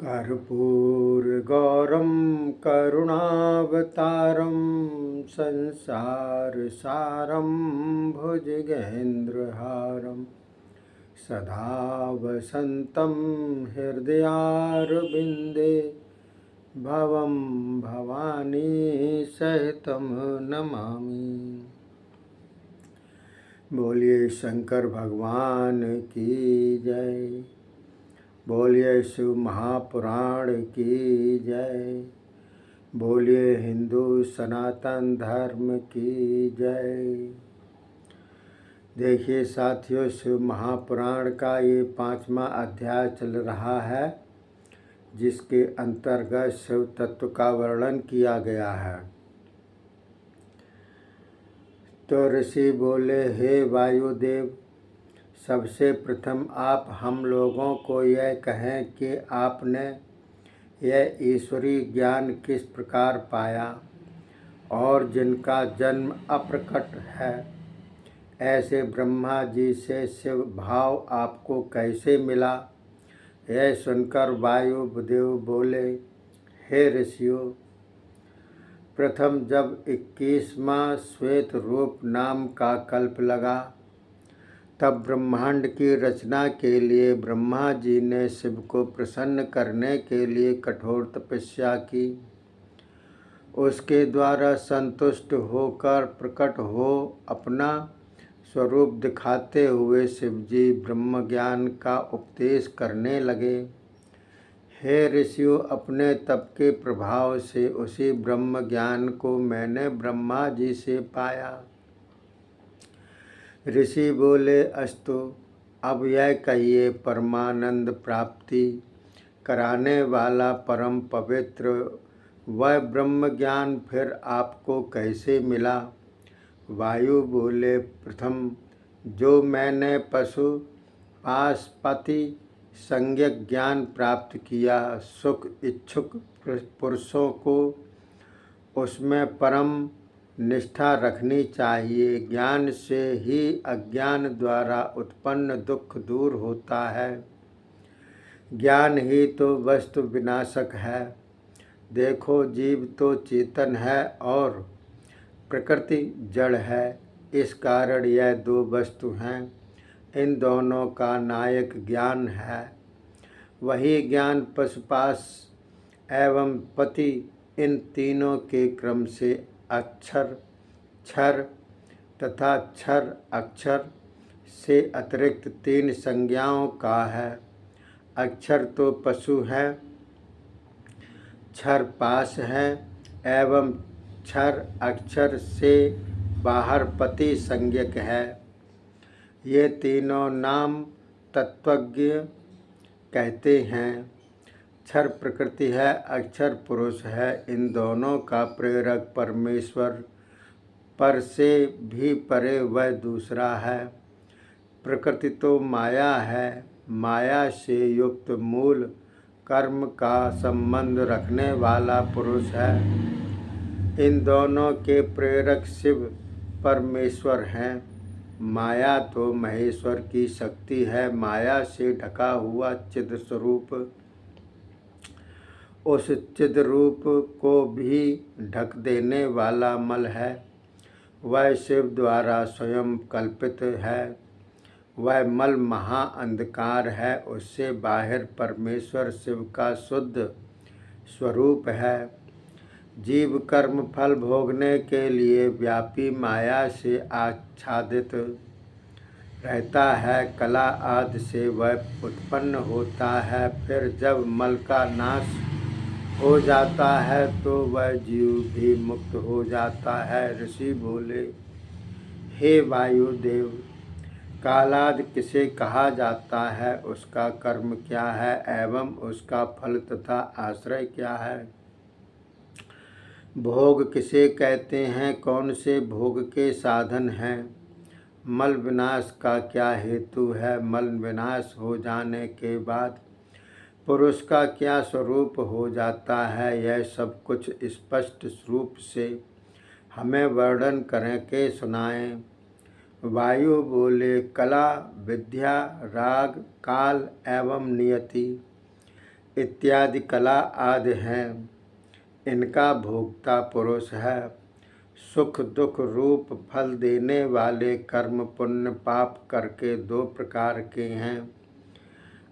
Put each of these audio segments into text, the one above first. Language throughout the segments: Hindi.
कर्पूरगौरं करुणावतारं संसारसारं भुजगेन्द्रहारं सदा वसन्तं हृदयारविन्दे भवं भवानी सहितं नमामि। बोलिए शंकर भगवान की जय। बोलिए शिव महापुराण की जय। बोलिए हिंदू सनातन धर्म की जय। देखिए साथियों, शिव महापुराण का ये 5वां अध्याय चल रहा है, जिसके अंतर्गत शिव तत्व का वर्णन किया गया है। तो ऋषि बोले, हे वायुदेव, सबसे प्रथम आप हम लोगों को यह कहें कि आपने यह ईश्वरीय ज्ञान किस प्रकार पाया और जिनका जन्म अप्रकट है, ऐसे ब्रह्मा जी से शिव भाव आपको कैसे मिला। यह सुनकर वायुदेव बोले, हे ऋषियों, प्रथम जब 21वां श्वेत रूप नाम का कल्प लगा, तब ब्रह्मांड की रचना के लिए ब्रह्मा जी ने शिव को प्रसन्न करने के लिए कठोर तपस्या की। उसके द्वारा संतुष्ट होकर प्रकट हो अपना स्वरूप दिखाते हुए शिव जी ब्रह्म ज्ञान का उपदेश करने लगे। हे ऋषियों, अपने तप के प्रभाव से उसी ब्रह्म ज्ञान को मैंने ब्रह्मा जी से पाया। ऋषि बोले, अस्तु, अब यह कहिए, परमानंद प्राप्ति कराने वाला परम पवित्र वह ब्रह्म ज्ञान फिर आपको कैसे मिला। वायु बोले, प्रथम जो मैंने पशु पाशपति संज्ञक ज्ञान प्राप्त किया, सुख इच्छुक पुरुषों को उसमें परम निष्ठा रखनी चाहिए। ज्ञान से ही अज्ञान द्वारा उत्पन्न दुख दूर होता है। ज्ञान ही तो वस्तु विनाशक है। देखो, जीव तो चेतन है और प्रकृति जड़ है। इस कारण यह दो वस्तु हैं। इन दोनों का नायक ज्ञान है। वही ज्ञान पशुपाश एवं पति, इन तीनों के क्रम से अक्षर, क्षर तथा क्षर अक्षर से अतिरिक्त 3 संज्ञाओं का है। अक्षर तो पशु है, क्षर पाश है एवं क्षर अक्षर से बाहर पति संज्ञक है। ये तीनों नाम तत्वज्ञ कहते हैं। क्षर प्रकृति है, अक्षर पुरुष है। इन दोनों का प्रेरक परमेश्वर पर से भी परे वह दूसरा है। प्रकृति तो माया है। माया से युक्त मूल कर्म का संबंध रखने वाला पुरुष है। इन दोनों के प्रेरक शिव परमेश्वर हैं। माया तो महेश्वर की शक्ति है। माया से ढका हुआ चिद स्वरूप उस चिद रूप को भी ढक देने वाला मल है। वह शिव द्वारा स्वयं कल्पित है। वह मल महा अंधकार है। उससे बाहर परमेश्वर शिव का शुद्ध स्वरूप है। जीव कर्म फल भोगने के लिए व्यापी माया से आच्छादित रहता है। कला आदि से वह उत्पन्न होता है। फिर जब मल का नाश हो जाता है तो वह जीव भी मुक्त हो जाता है। ऋषि बोले, हे वायुदेव, कालादि किसे कहा जाता है, उसका कर्म क्या है एवं उसका फल तथा आश्रय क्या है। भोग किसे कहते हैं, कौन से भोग के साधन हैं। मल विनाश का क्या हेतु है। मल विनाश हो जाने के बाद पुरुष का क्या स्वरूप हो जाता है। यह सब कुछ स्पष्ट रूप से हमें वर्णन करके सुनाएं। वायु बोले, कला, विद्या, राग, काल एवं नियति, इत्यादि कला आदि हैं, इनका भोक्ता पुरुष है। सुख दुख रूप फल देने वाले कर्म पुण्य पाप करके दो प्रकार के हैं।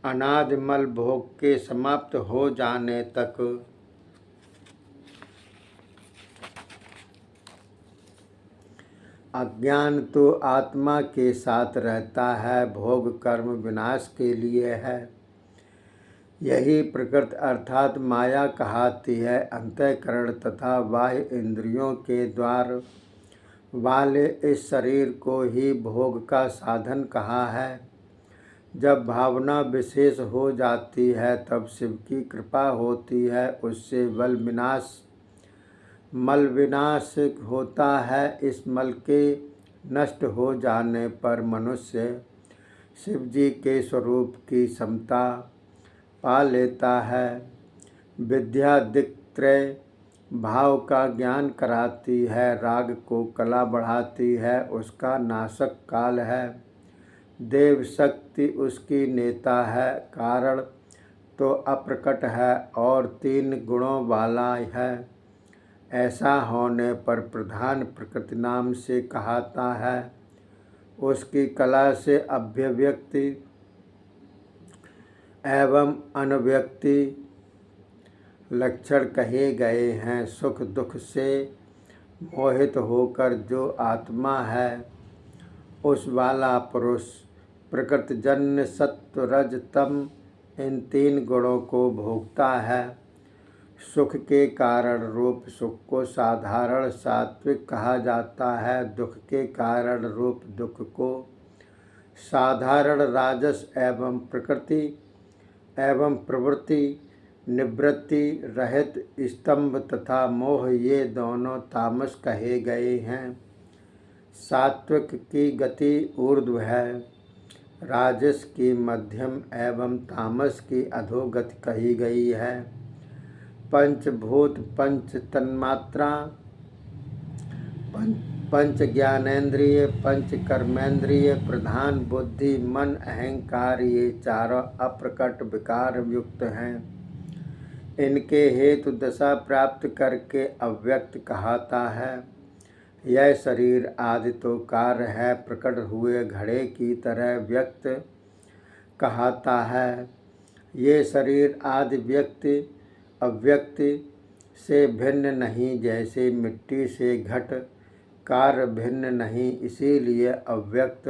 अनादि मल भोग के समाप्त हो जाने तक अज्ञान तो आत्मा के साथ रहता है, भोग कर्म विनाश के लिए है। यही प्रकृति अर्थात माया कहाती है। अंतःकरण तथा बाह्य इंद्रियों के द्वार वाले इस शरीर को ही भोग का साधन कहा है। जब भावना विशेष हो जाती है तब शिव की कृपा होती है, उससे मल विनाश होता है। इस मल के नष्ट हो जाने पर मनुष्य शिव जी के स्वरूप की समता पा लेता है। विद्या दिक्त्रय भाव का ज्ञान कराती है, राग को कला बढ़ाती है, उसका नाशक काल है। देव शक्ति उसकी नेता है, कारण तो अप्रकट है और 3 गुणों वाला है। ऐसा होने पर प्रधान प्रकृति नाम से कहाता है। उसकी कला से अभिव्यक्ति एवं अनव्यक्ति लक्षण कहे गए हैं। सुख दुख से मोहित होकर जो आत्मा है, उस वाला पुरुष प्रकृतिजन्य सत्व रज तम इन 3 गुणों को भोगता है। सुख के कारण रूप सुख को साधारण सात्विक कहा जाता है, दुख के कारण रूप दुख को साधारण राजस एवं प्रकृति एवं प्रवृत्ति निवृत्ति रहित स्तंभ तथा मोह ये दोनों तामस कहे गए हैं। सात्विक की गति ऊर्ध्व है, राजस की मध्यम एवं तामस की अधोगति कही गई है। पंचभूत पंच तन्मात्रा पंच ज्ञानेन्द्रिय पंच कर्मेंद्रिय प्रधान बुद्धि मन अहंकार ये चारों अप्रकट विकार युक्त हैं। इनके हेतु दशा प्राप्त करके अव्यक्त कहाता है। यह शरीर आदि तो कार्य है, प्रकट हुए घड़े की तरह व्यक्त कहाता है। ये शरीर आदि व्यक्ति अव्यक्ति से भिन्न नहीं, जैसे मिट्टी से घट कार्य भिन्न नहीं, इसीलिए अव्यक्त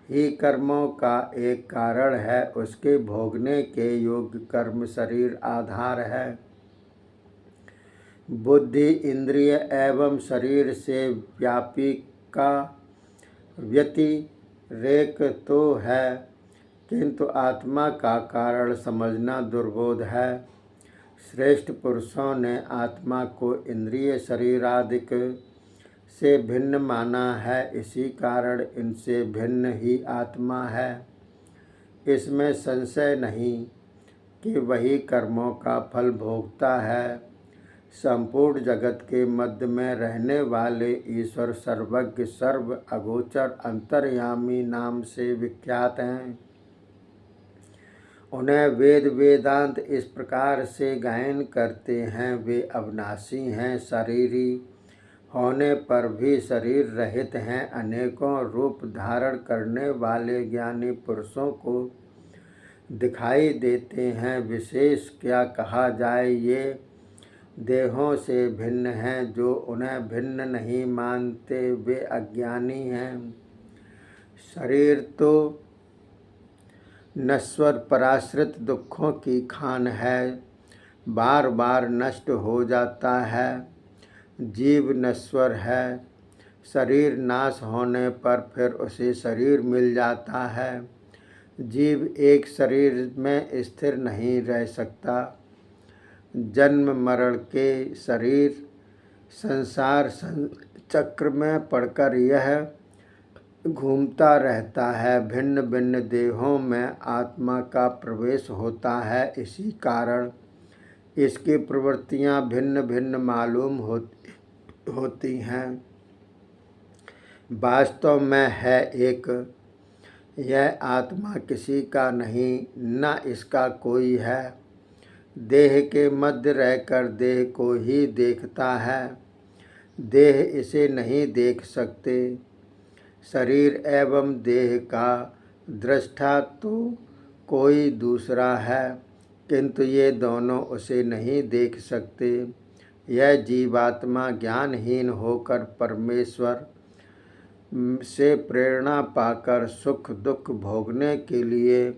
ही कर्मों का एक कारण है। उसके भोगने के योग्य कर्म शरीर आधार है। बुद्धि इंद्रिय एवं शरीर से व्यापी का व्यतिरेक तो है, किंतु आत्मा का कारण समझना दुर्बोध है। श्रेष्ठ पुरुषों ने आत्मा को इंद्रिय शरीरादिक से भिन्न माना है, इसी कारण इनसे भिन्न ही आत्मा है। इसमें संशय नहीं कि वही कर्मों का फल भोगता है। संपूर्ण जगत के मध्य में रहने वाले ईश्वर सर्वज्ञ सर्व अगोचर अंतर्यामी नाम से विख्यात हैं। उन्हें वेद वेदांत इस प्रकार से गायन करते हैं, वे अविनाशी हैं, शरीरी होने पर भी शरीर रहित हैं। अनेकों रूप धारण करने वाले ज्ञानी पुरुषों को दिखाई देते हैं। विशेष क्या कहा जाए, ये देहों से भिन्न हैं। जो उन्हें भिन्न नहीं मानते वे अज्ञानी हैं। शरीर तो नश्वर पराश्रित दुखों की खान है, बार बार नष्ट हो जाता है। जीव नश्वर है, शरीर नाश होने पर फिर उसे शरीर मिल जाता है। जीव एक शरीर में स्थिर नहीं रह सकता। जन्म मरण के शरीर संसार चक्र में पड़कर यह घूमता रहता है। भिन्न भिन्न देहों में आत्मा का प्रवेश होता है, इसी कारण इसकी प्रवृत्तियां भिन्न भिन्न मालूम होती हैं। वास्तव में है एक, यह आत्मा किसी का नहीं, न इसका कोई है। देह के मध्य रहकर देह को ही देखता है, देह इसे नहीं देख सकते। शरीर एवं देह का दृष्टा तो कोई दूसरा है, किंतु ये दोनों उसे नहीं देख सकते। यह जीवात्मा ज्ञानहीन होकर परमेश्वर से प्रेरणा पाकर सुख दुख भोगने के लिए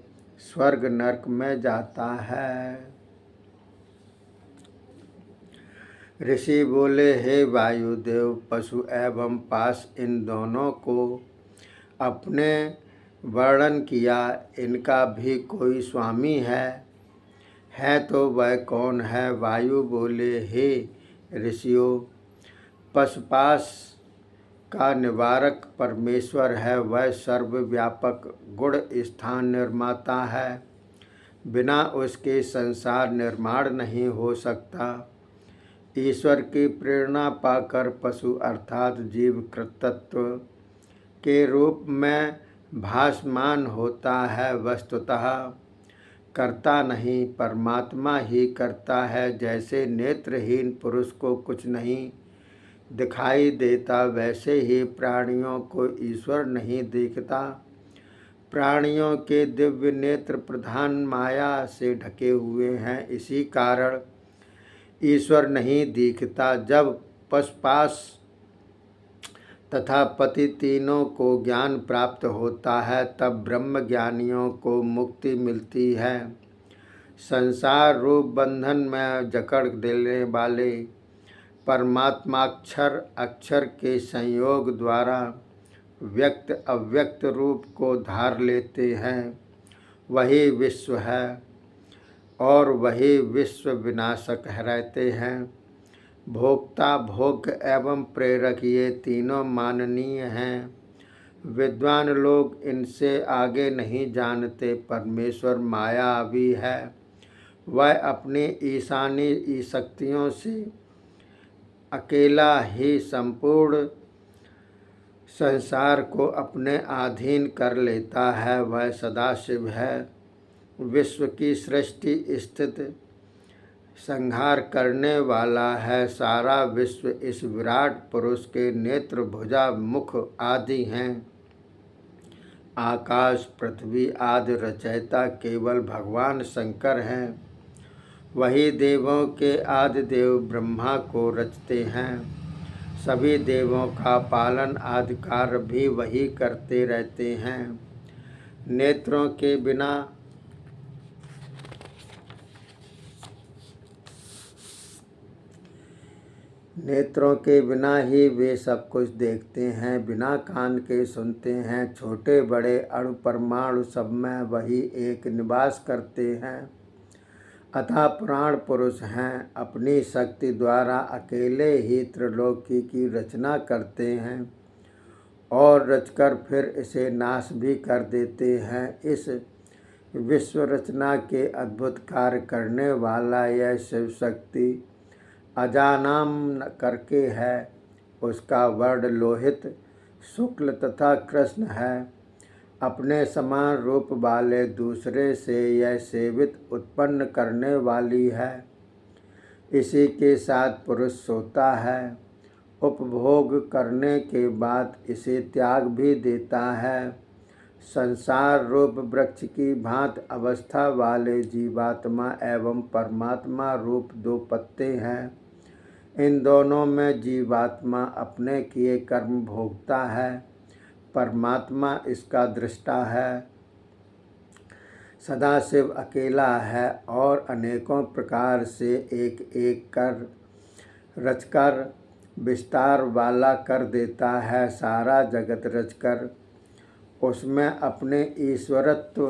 स्वर्ग नरक में जाता है। ऋषि बोले, हे वायुदेव, पशु एवं पास इन दोनों को अपने वर्णन किया, इनका भी कोई स्वामी है तो वह कौन है? वायु बोले, हे ऋषियों, पशुपास का निवारक परमेश्वर है, वह सर्वव्यापक गुण स्थान निर्माता है, बिना उसके संसार निर्माण नहीं हो सकता। ईश्वर की प्रेरणा पाकर पशु अर्थात जीव कृतत्व के रूप में भासमान होता है, वस्तुतः करता नहीं, परमात्मा ही करता है। जैसे नेत्रहीन पुरुष को कुछ नहीं दिखाई देता, वैसे ही प्राणियों को ईश्वर नहीं दिखता। प्राणियों के दिव्य नेत्र प्रधान माया से ढके हुए हैं, इसी कारण ईश्वर नहीं दिखता। जब पशुपाश तथा पति तीनों को ज्ञान प्राप्त होता है, तब ब्रह्म ज्ञानियों को मुक्ति मिलती है। संसार रूप बंधन में जकड़ देने वाले परमात्माक्षर अक्षर के संयोग द्वारा व्यक्त अव्यक्त रूप को धार लेते हैं, वही विश्व है और वही विश्व विनाशक रहते हैं। भोक्ता, भोग्य एवं प्रेरक ये तीनों माननीय हैं। विद्वान लोग इनसे आगे नहीं जानते। परमेश्वर मायावी है, वह अपनी ईशानी शक्तियों से अकेला ही संपूर्ण संसार को अपने अधीन कर लेता है। वह सदाशिव है, विश्व की सृष्टि स्थिति संहार करने वाला है। सारा विश्व इस विराट पुरुष के नेत्र, भुजा, मुख आदि हैं। आकाश, पृथ्वी आदि रचयिता केवल भगवान शंकर हैं। वही देवों के आदि देव ब्रह्मा को रचते हैं। सभी देवों का पालन आदि कार्य भी वही करते रहते हैं। नेत्रों के बिना ही वे सब कुछ देखते हैं, बिना कान के सुनते हैं। छोटे बड़े अणु परमाणु सब में वही एक निवास करते हैं। अतः प्राण पुरुष हैं, अपनी शक्ति द्वारा अकेले ही त्रिलोकी की रचना करते हैं और रचकर फिर इसे नाश भी कर देते हैं। इस विश्व रचना के अद्भुत कार्य करने वाला यह शिव शक्ति अजानाम करके है। उसका वर्ण लोहित, शुक्ल तथा कृष्ण है। अपने समान रूप वाले दूसरे से यह सेवित उत्पन्न करने वाली है। इसी के साथ पुरुष सोता है, उपभोग करने के बाद इसे त्याग भी देता है। संसार रूप वृक्ष की भांति अवस्था वाले जीवात्मा एवं परमात्मा रूप दो पत्ते हैं। इन दोनों में जीवात्मा अपने किए कर्म भोगता है, परमात्मा इसका दृष्टा है। सदाशिव अकेला है और अनेकों प्रकार से एक एक कर रचकर विस्तार वाला कर देता है। सारा जगत रचकर उसमें अपने ईश्वरत्व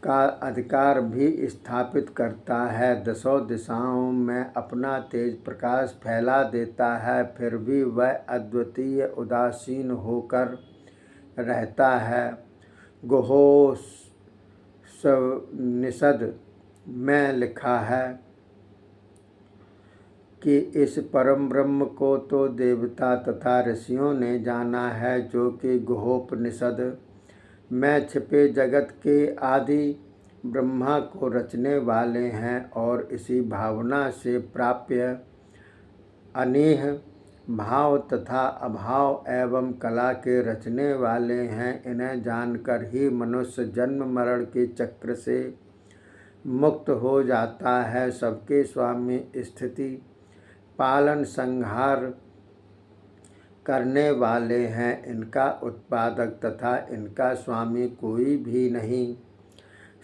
का अधिकार भी स्थापित करता है। दसों दिशाओं में अपना तेज प्रकाश फैला देता है, फिर भी वह अद्वितीय उदासीन होकर रहता है। गुहोपनिषद में लिखा है कि इस परम ब्रह्म को तो देवता तथा ऋषियों ने जाना है, जो कि गुहोपनिषद में छिपे जगत के आदि ब्रह्मा को रचने वाले हैं और इसी भावना से प्राप्य अनेह भाव तथा अभाव एवं कला के रचने वाले हैं। इन्हें जानकर ही मनुष्य जन्म मरण के चक्र से मुक्त हो जाता है। सबके स्वामी, स्थिति पालन संहार करने वाले हैं। इनका उत्पादक तथा इनका स्वामी कोई भी नहीं।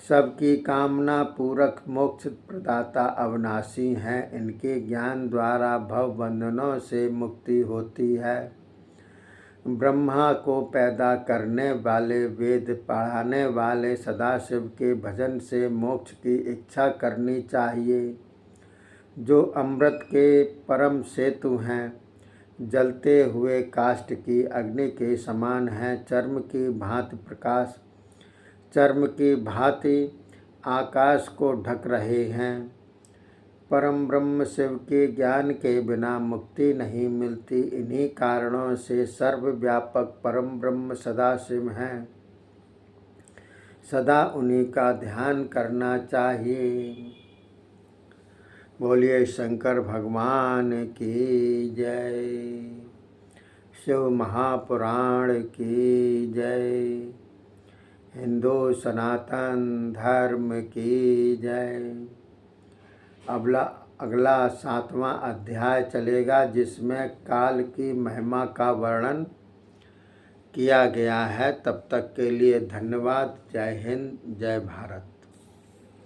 सबकी कामना पूरक मोक्ष प्रदाता अविनाशी हैं। इनके ज्ञान द्वारा भव बंधनों से मुक्ति होती है। ब्रह्मा को पैदा करने वाले, वेद पढ़ाने वाले सदाशिव के भजन से मोक्ष की इच्छा करनी चाहिए। जो अमृत के परम सेतु हैं, जलते हुए काष्ठ की अग्नि के समान हैं। चर्म की भांति प्रकाश, चर्म की भांति आकाश को ढक रहे हैं। परम ब्रह्म शिव के ज्ञान के बिना मुक्ति नहीं मिलती। इन्हीं कारणों से सर्वव्यापक परम ब्रह्म सदाशिव हैं। सदा उन्हीं का ध्यान करना चाहिए। बोलिए शंकर भगवान की जय। शिव महापुराण की जय। हिंदू सनातन धर्म की जय। अगला 7वां अध्याय चलेगा, जिसमें काल की महिमा का वर्णन किया गया है। तब तक के लिए धन्यवाद। जय हिंद, जय भारत।